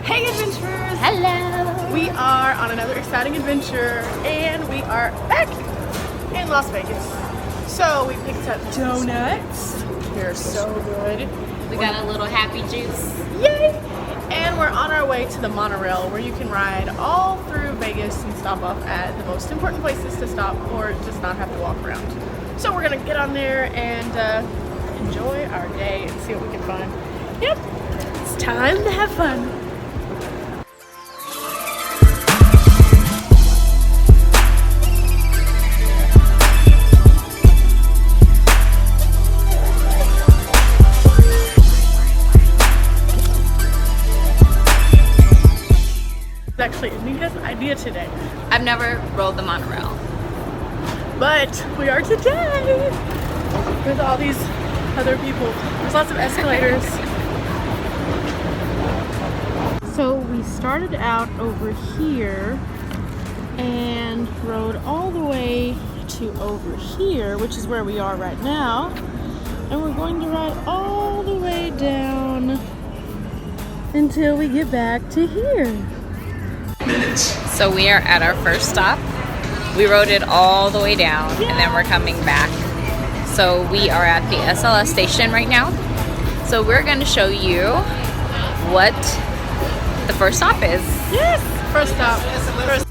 Hey adventurers! Hello! We are on another exciting adventure and we are back in Las Vegas. So we picked up donuts. They're so good. We got a little happy juice. Yay! And we're on our way to the monorail where you can ride all through Vegas and stop off at the most important places to stop or just not have to walk around. So we're gonna get on there and enjoy our day and see what we can find. Yep, it's time to have fun. Actually, Anita's idea today. I've never rode the monorail. But we are today with all these other people. There's lots of escalators. So we started out over here and rode all the way to over here, which is where we are right now. And we're going to ride all the way down until we get back to here. So we are at our first stop. We rode it all the way down and then we're coming back. So we are at the SLS station right now. So we're going to show you what the first stop is. Yes! First stop. First.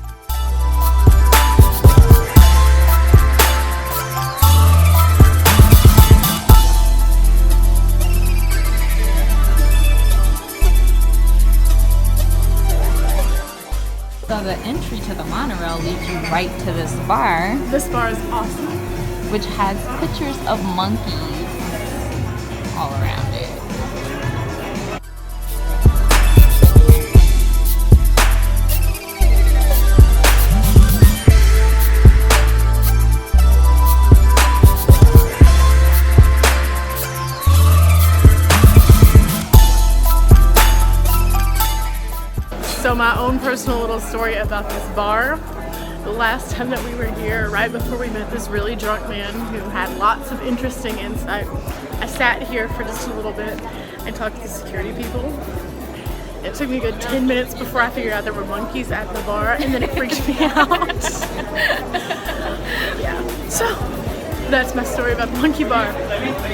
So the entry to the monorail leads you right to this bar. This bar is awesome. Which has pictures of monkeys all around it. So my own personal little story about this bar. The last time that we were here, right before we met this really drunk man who had lots of interesting insight, I sat here for just a little bit and talked to the security people. It took me a good 10 minutes before I figured out there were monkeys at the bar, and then it freaked me out. Yeah, so that's my story about the monkey bar.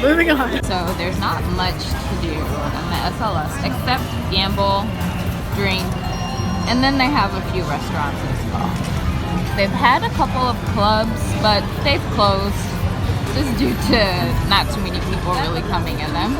Moving on. So there's not much to do on the SLS except gamble, drink, and then they have a few restaurants as well. They've had a couple of clubs, but they've closed just due to not too many people really coming in them.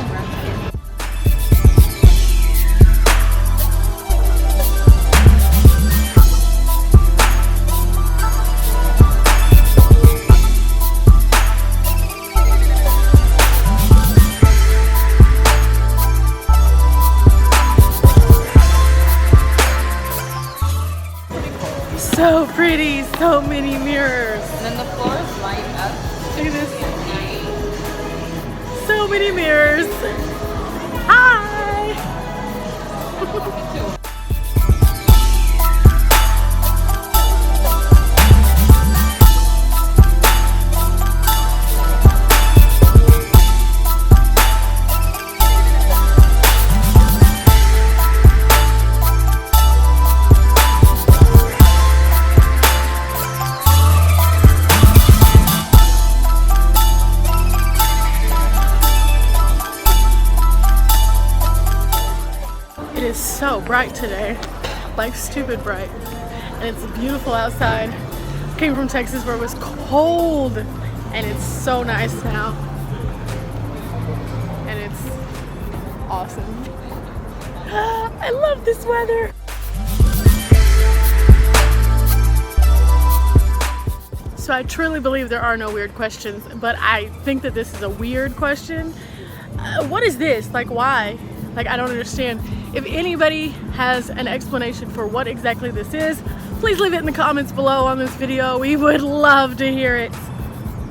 So pretty, so many mirrors. And then the floors light up. Look at this. So many mirrors. Hi! It is so bright today, like stupid bright, and it's beautiful outside. I came from Texas where it was cold, and it's so nice now, and it's awesome. I love this weather. So I truly believe there are no weird questions, but I think that this is a weird question. What is this? Like, why? Like, I don't understand. If anybody has an explanation for what exactly this is, please leave it in the comments below on this video. We would love to hear it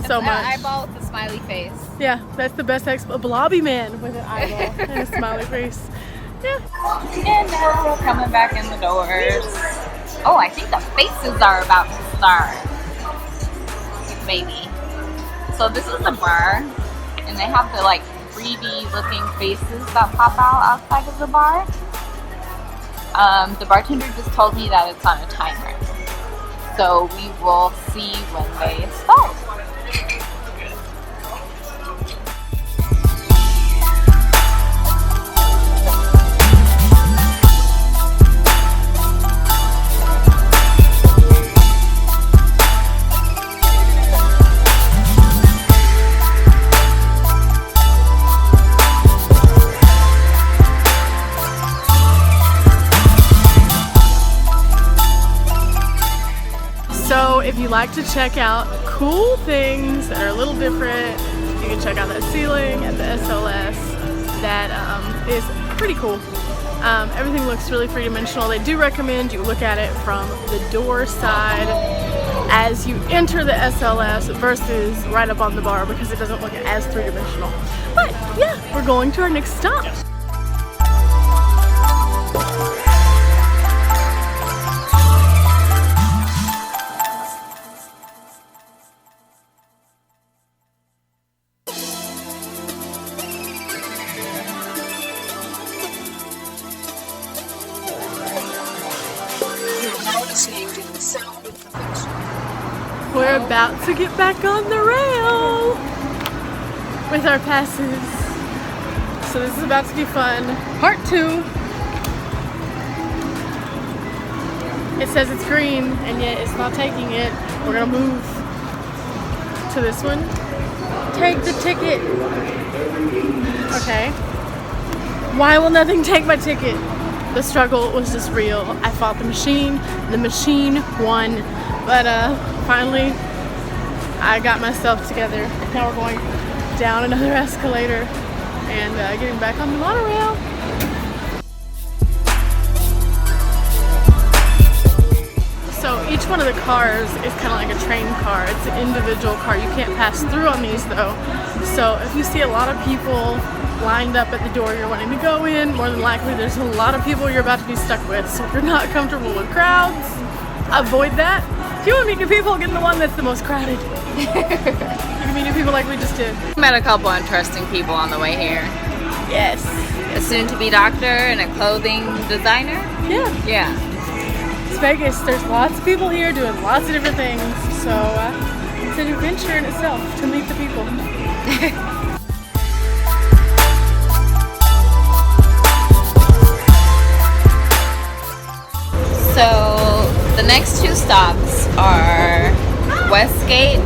so much. An eyeball with a smiley face. Yeah, that's the best a blobby man with an eyeball and a smiley face. Yeah. And now we're coming back in the doors. Oh, I think the faces are about to start. Maybe. So this is the bar, and they have the like 3D looking faces that pop out outside of the bar. The bartender just told me that it's on a timer. So we will see when they start. So if you like to check out cool things that are a little different, you can check out that ceiling at the SLS. That is pretty cool. Everything looks really three-dimensional. They do recommend you look at it from the door side as you enter the SLS versus right up on the bar because it doesn't look as three-dimensional. But yeah, we're going to our next stop. We're about to get back on the rail with our passes. So this is about to be fun. Part 2. It says it's green and yet it's not taking it. We're gonna move to this one. Take the ticket. Okay. Why will nothing take my ticket? The struggle was just real. I fought the machine won, but finally I got myself together. Now we're going down another escalator and getting back on the monorail. So each one of the cars is kind of like a train car. It's an individual car. You can't pass through on these though. So if you see a lot of people lined up at the door you're wanting to go in, more than likely there's a lot of people you're about to be stuck with. So if you're not comfortable with crowds, avoid that. If you want to meet new people, get in the one that's the most crowded. You can meet new people like we just did. Met a couple interesting people on the way here. Yes. A soon-to-be doctor and a clothing designer. Yeah. Yeah. It's Vegas. There's lots of people here doing lots of different things. So it's an adventure in itself to meet the people. So the next 2 stops are Westgate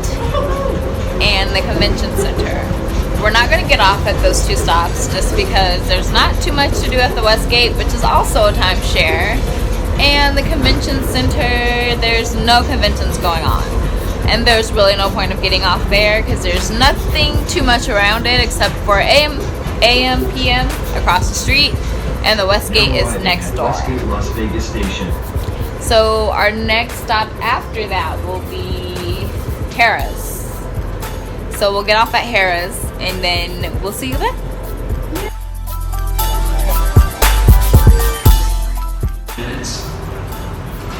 and the Convention Center. We're not going to get off at those 2 stops just because there's not too much to do at the Westgate, which is also a timeshare. And the Convention Center, there's no conventions going on. And there's really no point of getting off there because there's nothing too much around it except for AM, PM across the street, and the Westgate is next door. Westgate Las Vegas Station. So our next stop after that will be Harrah's. So we'll get off at Harrah's and then we'll see you then.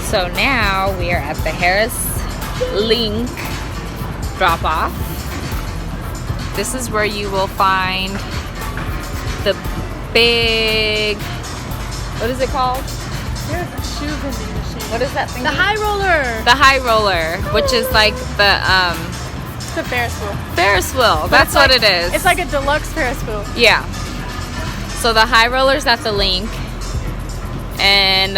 So now we are at the Harrah's Linq drop off. This is where you will find the big, what is it called? There's a shoe vending machine. What is that thing? The high roller. The high roller, which is like the It's a Ferris wheel. Ferris wheel. But That's it's like, what it is. It's like a deluxe Ferris wheel. Yeah. So the high roller's at the Linq, and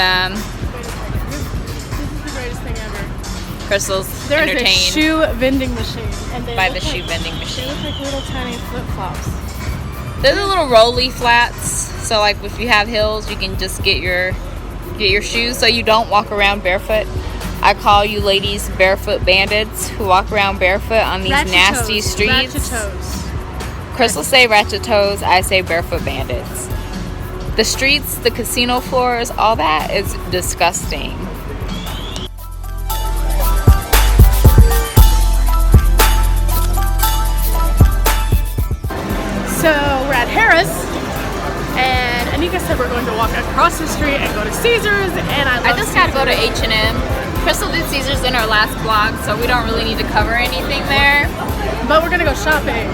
This is the greatest thing ever. Crystal's There is a entertained shoe vending machine. And they by look the shoe like- vending They machine. look like little tiny flip-flops. They're the little rolly flats. So like if you have heels, you can just get your shoes so you don't walk around barefoot. I call you ladies barefoot bandits who walk around barefoot on these Ratchet nasty toes. streets. Ratchet toes. Crystal say ratchet toes, I say barefoot bandits. The streets, the casino floors, all that is disgusting. So we're at Harrah's, and Anika said we're going to walk across the street and go to Caesars, and I just gotta go to H&M. Crystal did Caesars in her last vlog, so we don't really need to cover anything there. But we're gonna go shopping,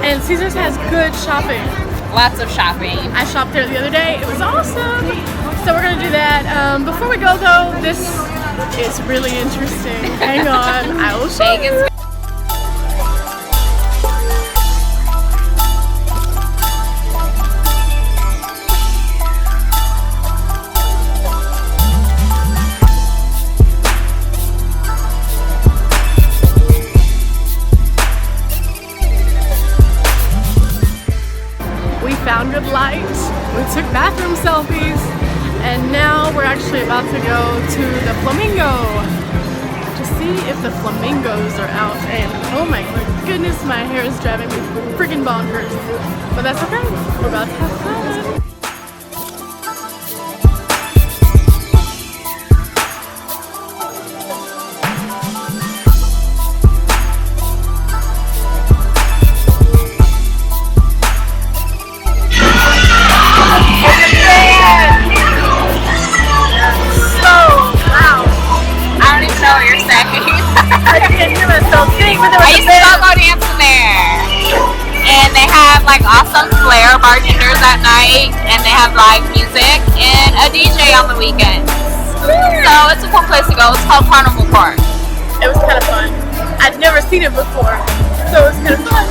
and Caesars has good shopping. Lots of shopping. I shopped there the other day. It was awesome. So we're gonna do that. Before we go though, this is really interesting. Hang on, I will show you. Found good light, we took bathroom selfies, and now we're actually about to go to the Flamingo to see if the flamingos are out. And oh my goodness, my hair is driving me freaking bonkers, but that's okay, we're about to have fun. I used to go dancing there, and they have like awesome flair bartenders at night, and they have live music and a DJ on the weekends. So it's a cool place to go. It's called Carnival Park. It was kind of fun. I'd never seen it before, so it was kind of fun.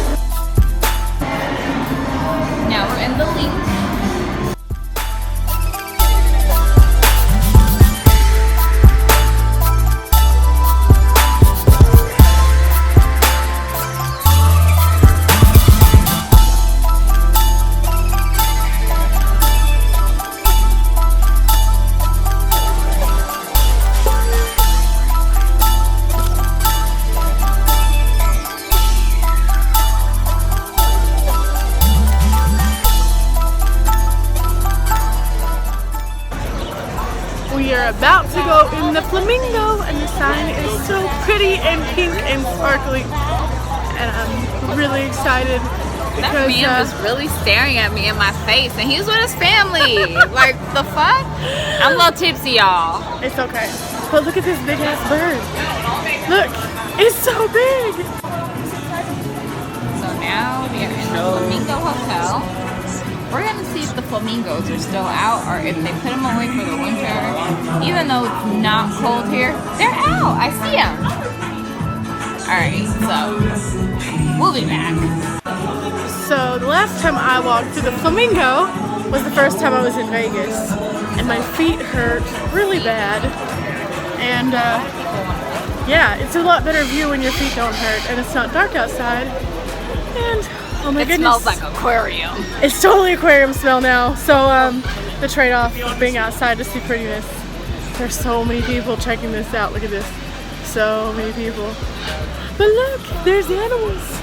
Now we're in the Linq. We are about to go in the Flamingo, and the sign is so pretty and pink and sparkly, and I'm really excited because that man was really staring at me in my face, and he's with his family. Like, the fuck? I'm a little tipsy, y'all. It's okay, but look at this big ass bird. Look, it's so big. So now we are in the Flamingo Hotel. We're gonna see if the flamingos are still out or if they put them away for the winter. Even though it's not cold here, they're out. I see them. Alright, so we'll be back. So the last time I walked through the Flamingo was the first time I was in Vegas, and my feet hurt really bad. And yeah, it's a lot better view when your feet don't hurt and it's not dark outside. And oh my goodness. It smells like aquarium. It's totally aquarium smell now. So the trade-off of being outside to see prettiness. There's so many people checking this out. Look at this. So many people. But look, there's the animals.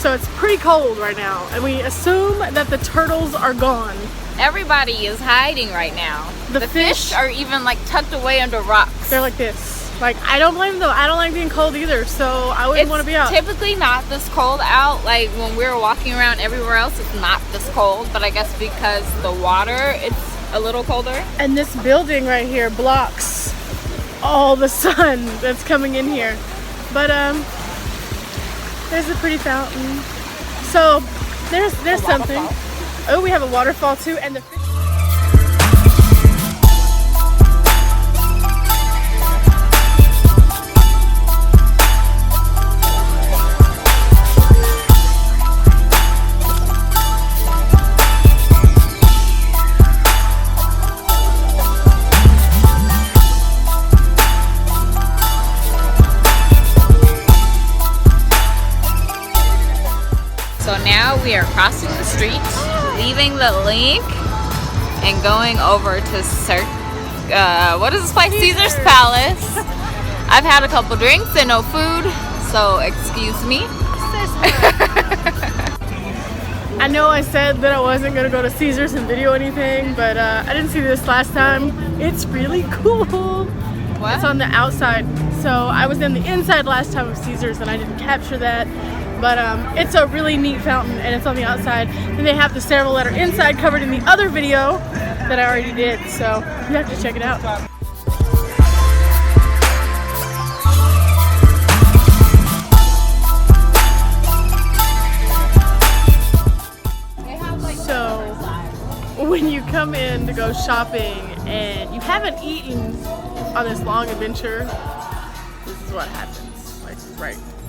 So it's pretty cold right now, and we assume that the turtles are gone. Everybody is hiding right now. The fish are even like tucked away under rocks. They're like this. Like, I don't blame them. I don't like being cold either, so I wouldn't want to be out. It's typically not this cold out. Like when we're walking around everywhere else, it's not this cold. But I guess because the water, it's a little colder. And this building right here blocks all the sun that's coming in here. But there's a pretty fountain. So there's something. Oh, we have a waterfall too, and the fish. So now we are crossing the street, leaving the Linq and going over to what is this place? Caesar's Palace. I've had a couple drinks and no food, so excuse me. I know I said that I wasn't gonna go to Caesar's and video anything, but I didn't see this last time. It's really cool. What? It's on the outside. So I was in the inside last time of Caesar's and I didn't capture that. But it's a really neat fountain and it's on the outside. Then they have the several that are inside covered in the other video that I already did. So you have to check it out. So when you come in to go shopping and you haven't eaten on this long adventure, this is what happens. Like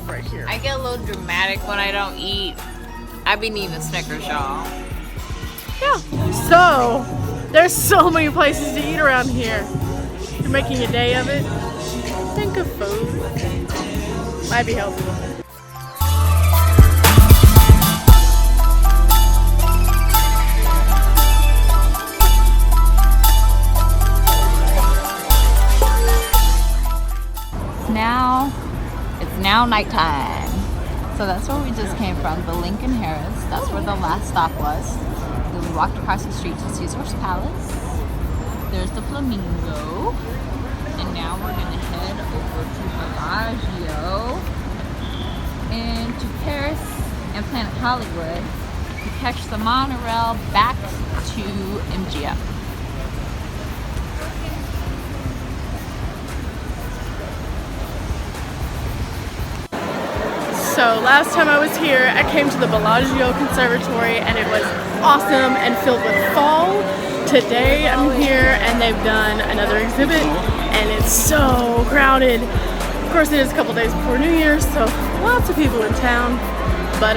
right here. I get a little dramatic when I don't eat. I be needing a Snickers, y'all. Yeah. So there's so many places to eat around here. You're making a day of it. Think of food. Might be helpful. It's now nighttime. So that's where we just came from, the Linq in Harrah. That's where the last stop was. Then we walked across the street to Caesar's Palace. There's the Flamingo. And now we're gonna head over to Bellagio and to Paris and Planet Hollywood to catch the monorail back to MGM. So last time I was here, I came to the Bellagio Conservatory and it was awesome and filled with fall. Today I'm here and they've done another exhibit and it's so crowded. Of course it is a couple days before New Year's, so lots of people in town. But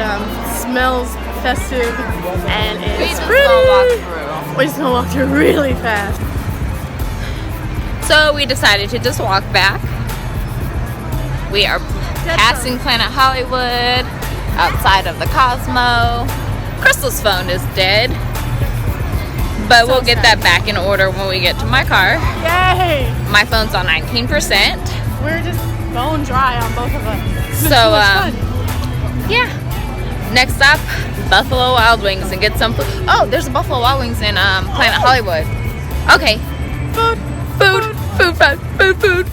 smells festive and it's pretty. We're just gonna walk through really fast. So we decided to just walk back. We are passing Planet Hollywood, outside of the Cosmo. Crystal's phone is dead, but we'll get that back in order when we get to my car. Yay! My phone's on 19%. We're just bone dry on both of us. So, yeah. Next stop, Buffalo Wild Wings and get some food. Oh, there's a Buffalo Wild Wings in Planet Hollywood. Okay. Food. Food.